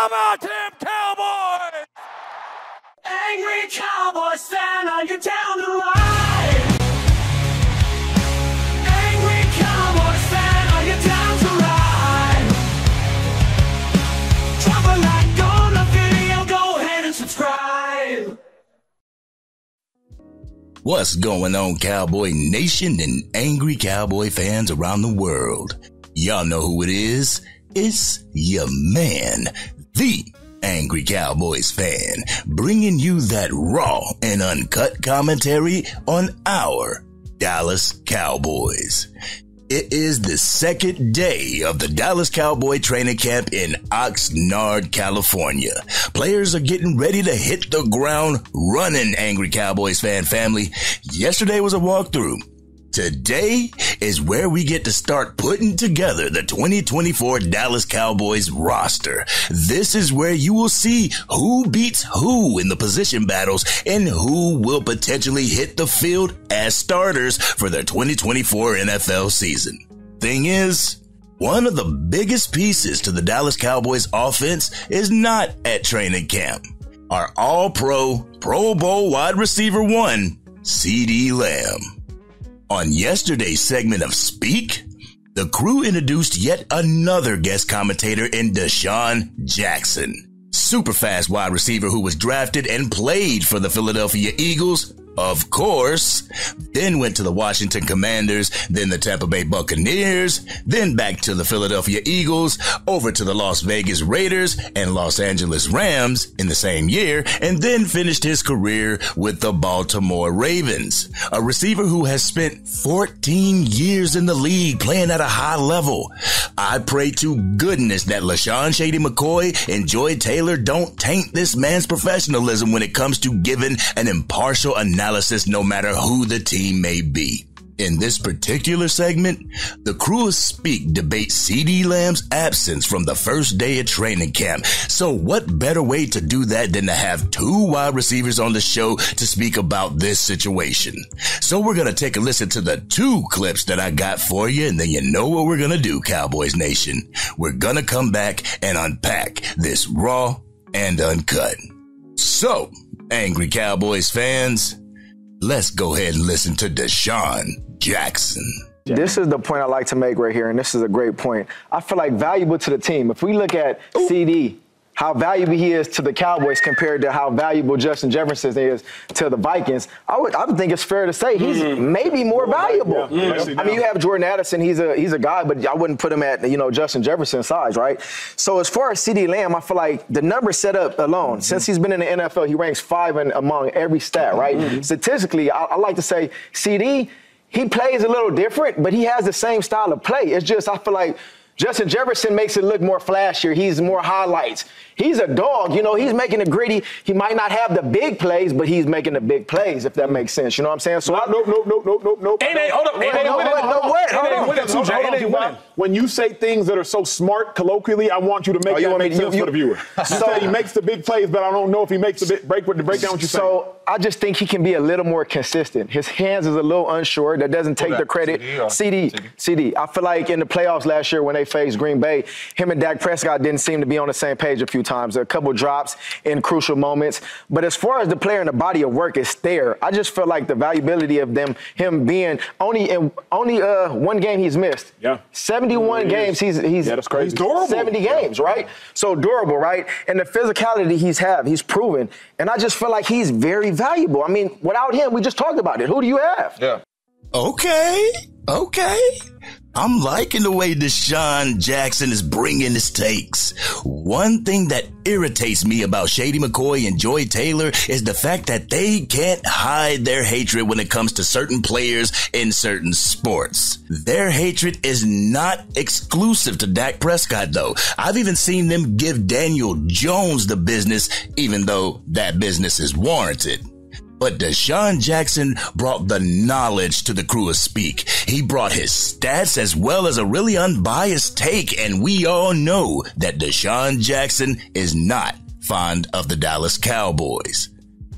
Come on, Team Cowboys! Angry Cowboys fan, are you down to ride? Angry Cowboys fan, are you down to ride? Drop a like on the video, go ahead and subscribe. What's going on, Cowboy Nation and Angry Cowboy fans around the world? Y'all know who it is. It's your man, the Angry Cowboys fan, bringing you that raw and uncut commentary on our Dallas Cowboys. It is the second day of the Dallas Cowboy training camp in Oxnard, California. Players are getting ready to hit the ground running, Angry Cowboys fan family. Yesterday was a walkthrough. Today is where we get to start putting together the 2024 Dallas Cowboys roster. This is where you will see who beats who in the position battles and who will potentially hit the field as starters for the 2024 NFL season. Thing is, one of the biggest pieces to the Dallas Cowboys offense is not at training camp. Our all-pro, Pro Bowl wide receiver one, CeeDee Lamb. On yesterday's segment of Speak, the crew introduced yet another guest commentator in DeSean Jackson, super fast wide receiver who was drafted and played for the Philadelphia Eagles, of course, then went to the Washington Commanders, then the Tampa Bay Buccaneers, then back to the Philadelphia Eagles, over to the Las Vegas Raiders and Los Angeles Rams in the same year, and then finished his career with the Baltimore Ravens. A receiver who has spent 14 years in the league playing at a high level. I pray to goodness that LaShawn Shady McCoy and Joy Taylor don't taint this man's professionalism when it comes to giving an impartial analysis no matter who the team may be. In this particular segment, the crew of Speak debates CeeDee Lamb's absence from the first day of training camp. So what better way to do that than to have two wide receivers on the show to speak about this situation? So we're going to take a listen to the two clips that I got for you, and then you know what we're going to do, Cowboys Nation. We're going to come back and unpack this raw and uncut. So, Angry Cowboys fans, let's go ahead and listen to DeSean Jackson. This is the point I like to make right here, and this is a great point. I feel like valuable to the team. If we look at CeeDee, how valuable he is to the Cowboys compared to how valuable Justin Jefferson is to the Vikings, I would think it's fair to say he's maybe more valuable. I mean, you have Jordan Addison, he's a guy, but I wouldn't put him at, Justin Jefferson's size, right? So as far as CeeDee Lamb, I feel like the number set up alone, since he's been in the NFL, he ranks 5 among every stat, right? Statistically, I like to say CeeDee, he plays a little different, but he has the same style of play. It's just, I feel like Justin Jefferson makes it look more flashier. He's more highlights. He's a dog. He's making it gritty. He might not have the big plays, but he's making the big plays, if that makes sense. You know what I'm saying? So Nope. Hold up. When you say things that are so smart colloquially, I want you to make that make sense for the viewer. You say he makes the big plays, but I don't know if he makes the break down what you're saying. So I just think he can be a little more consistent. His hands is a little unsure. That doesn't take the credit. CeeDee. I feel like in the playoffs last year when they faced Green Bay, him and Dak Prescott didn't seem to be on the same page a few times. A couple drops in crucial moments. But as far as the player and the body of work is there, I just feel like the valuability of him being only one game he's missed. Yeah. 71 games he's that's crazy. He's durable. 70 games, right? So durable, right? And the physicality he's proven. And I just feel like he's very valuable. I mean, without him, we just talked about it. Who do you have? Yeah. Okay. I'm liking the way DeSean Jackson is bringing his takes. One thing that irritates me about Shady McCoy and Joy Taylor is the fact that they can't hide their hatred when it comes to certain players in certain sports. Their hatred is not exclusive to Dak Prescott, though. I've even seen them give Daniel Jones the business, even though that business is warranted. But DeSean Jackson brought the knowledge to the crew of Speak. He brought his stats as well as a really unbiased take, and we all know that DeSean Jackson is not fond of the Dallas Cowboys.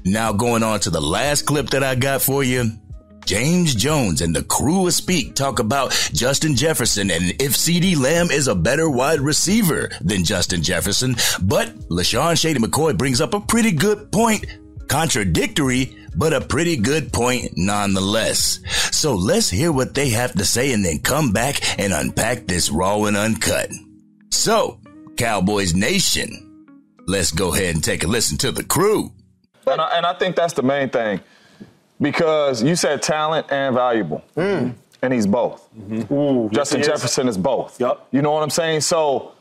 Now going on to the last clip that I got for you. James Jones and the crew of Speak talk about Justin Jefferson and if CeeDee Lamb is a better wide receiver than Justin Jefferson. But LaShawn Shady McCoy brings up a pretty good point. Contradictory, but a pretty good point nonetheless. So let's hear what they have to say and then come back and unpack this raw and uncut. So, Cowboys Nation, let's go ahead and take a listen to the crew. And I think that's the main thing. Because you said talent and valuable. And he's both. Ooh, Justin Jefferson is both. Yep. You know what I'm saying? So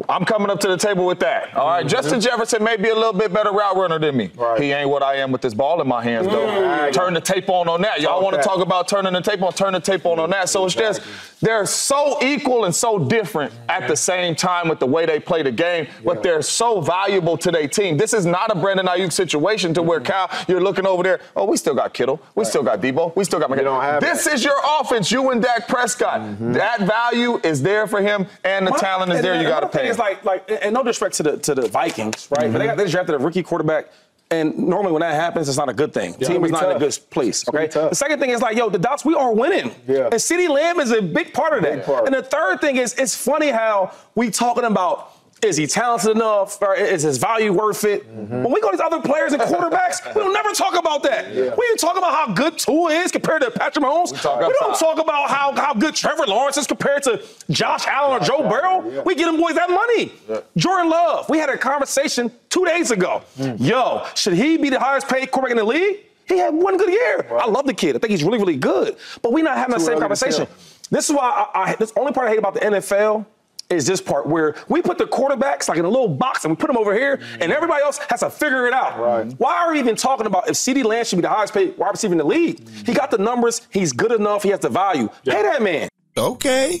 I'm coming up to the table with that. All right. Justin Jefferson may be a little bit better route runner than me. Right. He ain't what I am with this ball in my hands, though. Turn the tape on that. Y'all want to talk about turning the tape on? Turn the tape on that. So it's just, they're so equal and so different at the same time with the way they play the game, but they're so valuable to their team. This is not a Brandon Ayuk situation to where, Cal, you're looking over there, oh, we still got Kittle. We still got Debo. We still got McCaffrey. This is your offense, you and Dak Prescott. That value is there for him, and the talent is there. You got to pay him. It's like, and no disrespect to the Vikings, right? But they drafted a rookie quarterback, and normally when that happens, it's not a good thing. The team is not in a good place, okay? The second thing is like, the Dallas, we are winning. And CeeDee Lamb is a big part of that. And the third thing is, it's funny how we talking about, is he talented enough, or is his value worth it? When we go to these other players and quarterbacks, we don't never talk about that. We don't talk about how good Tua is compared to Patrick Mahomes. We don't talk about how good Trevor Lawrence is compared to Josh Allen or Joe Burrow. We get them boys that money. Jordan Love, we had a conversation 2 days ago. Yo, should he be the highest paid quarterback in the league? He had one good year. I love the kid. I think he's really, really good. But we're not having the same conversation. This is why this only part I hate about the NFL is this part where we put the quarterbacks like in a little box and we put them over here and everybody else has to figure it out. Why are we even talking about if CeeDee Lamb should be the highest paid wide receiver in the league? He got the numbers. He's good enough. He has the value. Pay that man. Okay,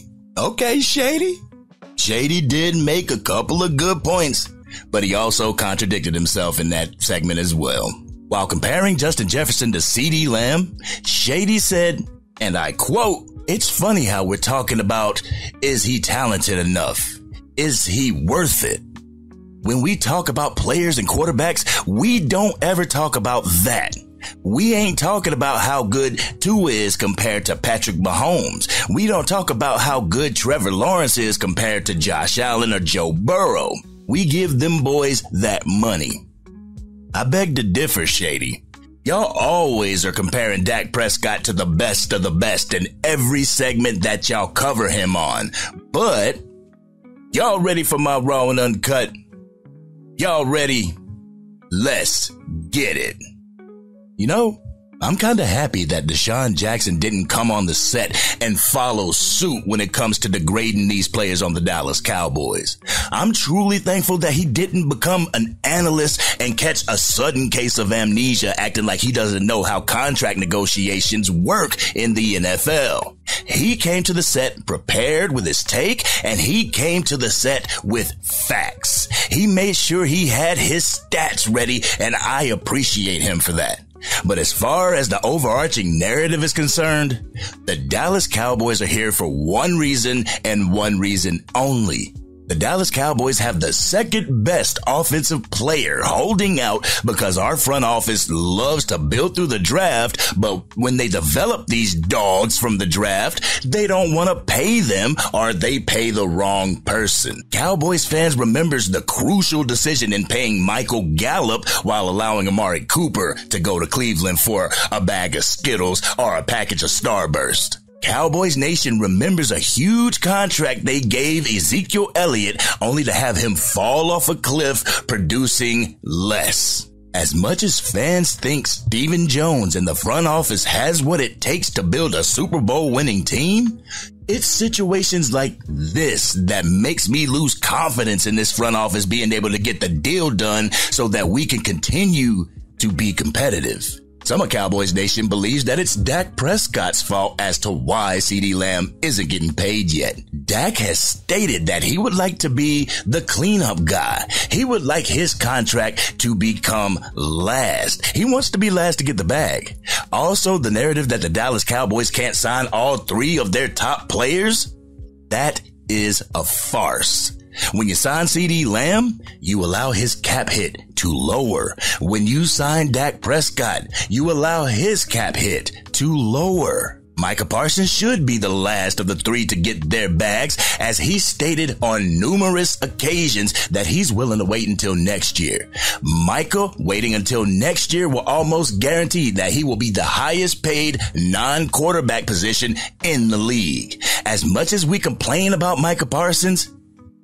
Shady. Shady did make a couple of good points, but he also contradicted himself in that segment as well. While comparing Justin Jefferson to CeeDee Lamb, Shady said, and I quote, "It's funny how we're talking about, is he talented enough? Is he worth it? When we talk about players and quarterbacks, we don't ever talk about that. We ain't talking about how good Tua is compared to Patrick Mahomes. We don't talk about how good Trevor Lawrence is compared to Josh Allen or Joe Burrow. We give them boys that money." I beg to differ, Shady. Y'all always are comparing Dak Prescott to the best of the best in every segment that y'all cover him on. But y'all ready for my raw and uncut? Y'all ready? Let's get it. You know, I'm kind of happy that DeSean Jackson didn't come on the set and follow suit when it comes to degrading these players on the Dallas Cowboys. I'm truly thankful that he didn't become an analyst and catch a sudden case of amnesia acting like he doesn't know how contract negotiations work in the NFL. He came to the set prepared with his take, and he came to the set with facts. He made sure he had his stats ready, and I appreciate him for that. But as far as the overarching narrative is concerned, the Dallas Cowboys are here for one reason and one reason only. The Dallas Cowboys have the second best offensive player holding out because our front office loves to build through the draft, but when they develop these dogs from the draft, they don't want to pay them or they pay the wrong person. Cowboys fans remembers the crucial decision in paying Michael Gallup while allowing Amari Cooper to go to Cleveland for a bag of Skittles or a package of Starburst. Cowboys Nation remembers a huge contract they gave Ezekiel Elliott only to have him fall off a cliff producing less. As much as fans think Stephen Jones and the front office has what it takes to build a Super Bowl winning team, it's situations like this that makes me lose confidence in this front office being able to get the deal done so that we can continue to be competitive. Some of Cowboys Nation believes that it's Dak Prescott's fault as to why CeeDee Lamb isn't getting paid yet. Dak has stated that he would like to be the cleanup guy. He would like his contract to become last. He wants to be last to get the bag. Also, the narrative that the Dallas Cowboys can't sign all three of their top players, that is a farce. When you sign CeeDee Lamb, you allow his cap hit to lower. When you sign Dak Prescott, you allow his cap hit to lower. Micah Parsons should be the last of the three to get their bags, as he stated on numerous occasions that he's willing to wait until next year. Micah waiting until next year will almost guarantee that he will be the highest paid non-quarterback position in the league. As much as we complain about Micah Parsons,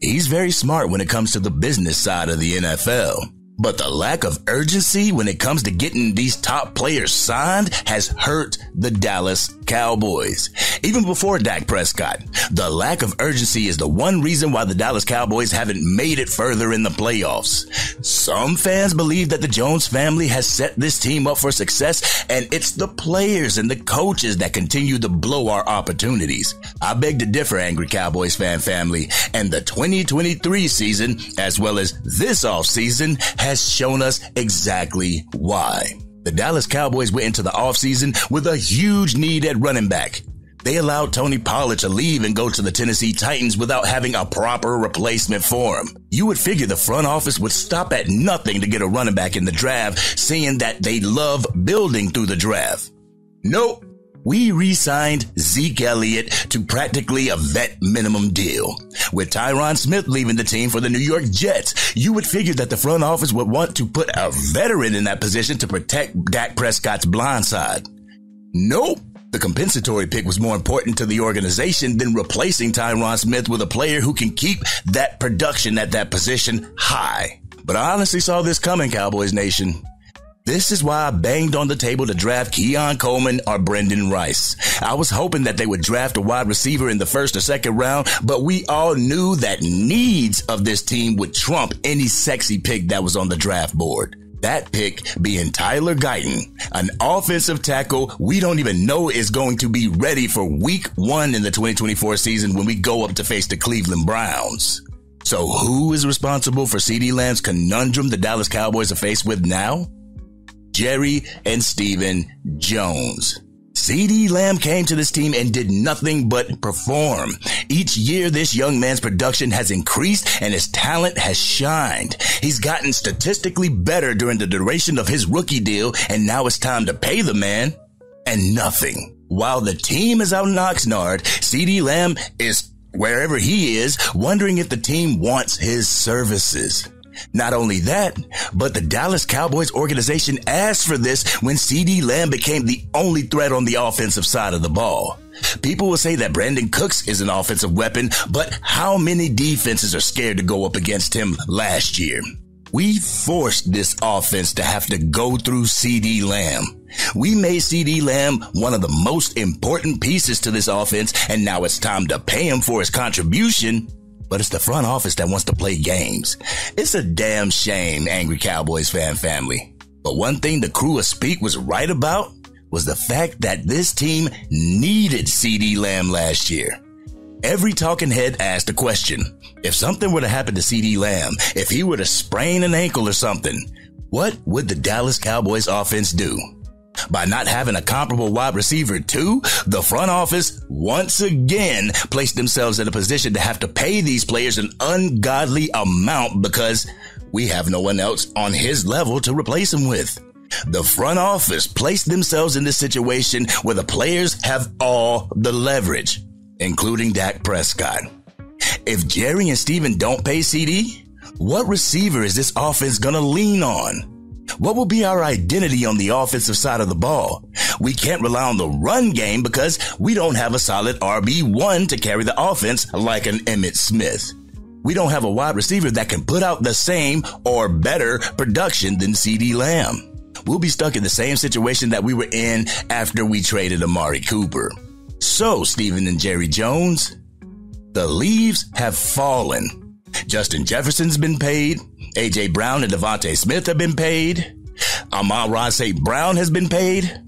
he's very smart when it comes to the business side of the NFL. But the lack of urgency when it comes to getting these top players signed has hurt the Dallas Cowboys. Even before Dak Prescott, the lack of urgency is the one reason why the Dallas Cowboys haven't made it further in the playoffs. Some fans believe that the Jones family has set this team up for success, and it's the players and the coaches that continue to blow our opportunities. I beg to differ, Angry Cowboys fan family, and the 2023 season, as well as this offseason, has shown us exactly why. The Dallas Cowboys went into the offseason with a huge need at running back. They allowed Tony Pollard to leave and go to the Tennessee Titans without having a proper replacement for him. You would figure the front office would stop at nothing to get a running back in the draft, saying that they love building through the draft. Nope. We re-signed Zeke Elliott to practically a vet minimum deal. With Tyron Smith leaving the team for the New York Jets, you would figure that the front office would want to put a veteran in that position to protect Dak Prescott's blind side. Nope. The compensatory pick was more important to the organization than replacing Tyron Smith with a player who can keep that production at that position high. But I honestly saw this coming, Cowboys Nation. This is why I banged on the table to draft Keon Coleman or Brendan Rice. I was hoping that they would draft a wide receiver in the first or second round, but we all knew that needs of this team would trump any sexy pick that was on the draft board. That pick being Tyler Guyton, an offensive tackle we don't even know is going to be ready for week 1 in the 2024 season when we go up to face the Cleveland Browns. So who is responsible for CeeDee Lamb's conundrum the Dallas Cowboys are faced with now? Jerry and Stephen Jones. CeeDee Lamb came to this team and did nothing but perform. Each year, this young man's production has increased and his talent has shined. He's gotten statistically better during the duration of his rookie deal, and now it's time to pay the man, and nothing. While the team is out in Oxnard, CeeDee Lamb is wherever he is, wondering if the team wants his services. Not only that, but the Dallas Cowboys organization asked for this when CeeDee Lamb became the only threat on the offensive side of the ball. People will say that Brandon Cooks is an offensive weapon, but how many defenses are scared to go up against him last year? We forced this offense to have to go through CeeDee Lamb. We made CeeDee Lamb one of the most important pieces to this offense, and now it's time to pay him for his contribution. But it's the front office that wants to play games. It's a damn shame, Angry Cowboys fan family. But one thing the crew of Speak was right about was the fact that this team needed CeeDee Lamb last year. Every talking head asked the question, if something were to happen to CeeDee Lamb, if he were to sprain an ankle or something, what would the Dallas Cowboys offense do? By not having a comparable wide receiver too, the front office once again placed themselves in a position to have to pay these players an ungodly amount because we have no one else on his level to replace him with. The front office placed themselves in this situation where the players have all the leverage, including Dak Prescott. If Jerry and Steven don't pay CeeDee, what receiver is this offense gonna lean on? What will be our identity on the offensive side of the ball? We can't rely on the run game because we don't have a solid RB1 to carry the offense like an Emmitt Smith. We don't have a wide receiver that can put out the same or better production than CeeDee Lamb. We'll be stuck in the same situation that we were in after we traded Amari Cooper. So, Stephen and Jerry Jones, the leaves have fallen. Justin Jefferson's been paid. A.J. Brown and Devontae Smith have been paid. Amon-Ra St. Brown has been paid.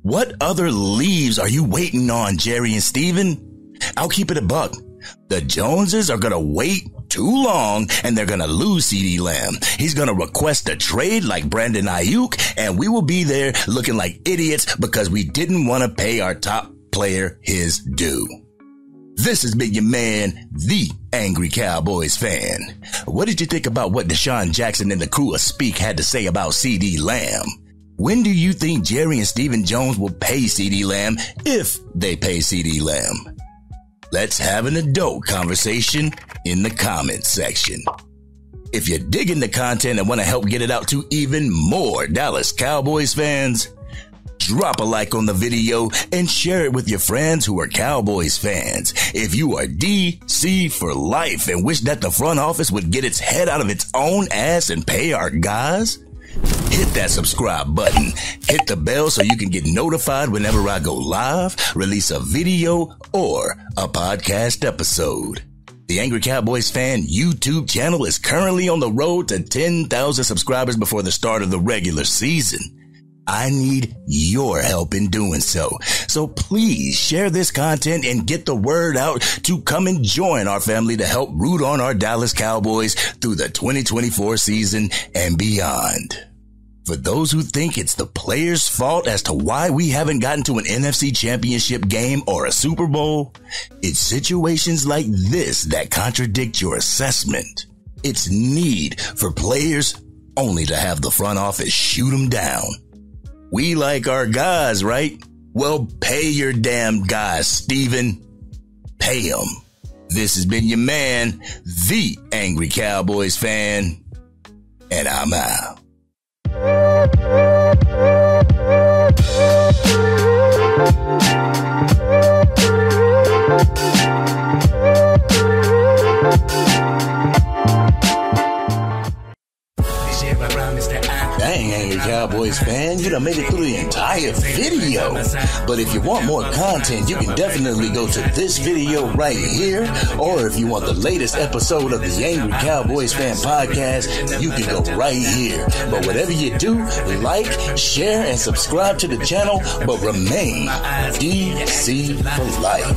What other leaves are you waiting on, Jerry and Steven? I'll keep it a buck. The Joneses are going to wait too long, and they're going to lose CeeDee Lamb. He's going to request a trade like Brandon Ayuk, and we will be there looking like idiots because we didn't want to pay our top player his due. This has been your man, the Angry Cowboys fan. What did you think about what DeSean Jackson and the crew of Speak had to say about CeeDee Lamb? When do you think Jerry and Stephen Jones will pay CeeDee Lamb if they pay CeeDee Lamb? Let's have an adult conversation in the comments section. If you're digging the content and want to help get it out to even more Dallas Cowboys fans, drop a like on the video and share it with your friends who are Cowboys fans. If you are DC for life and wish that the front office would get its head out of its own ass and pay our guys, hit that subscribe button. Hit the bell so you can get notified whenever I go live, release a video, or a podcast episode. The Angry Cowboys Fan YouTube channel is currently on the road to 10,000 subscribers before the start of the regular season. I need your help in doing so. So please share this content and get the word out to come and join our family to help root on our Dallas Cowboys through the 2024 season and beyond. For those who think it's the players' fault as to why we haven't gotten to an NFC Championship game or a Super Bowl, it's situations like this that contradict your assessment. It's need for players only to have the front office shoot them down. We like our guys, right? Well, pay your damn guys, Steven. Pay them. This has been your man, the Angry Cowboys Fan, and I'm out. Dang, Angry Cowboys fan, you done made it through the entire video. But if you want more content, you can definitely go to this video right here. Or if you want the latest episode of the Angry Cowboys Fan podcast, you can go right here. But whatever you do, like, share, and subscribe to the channel, but remain DC for life.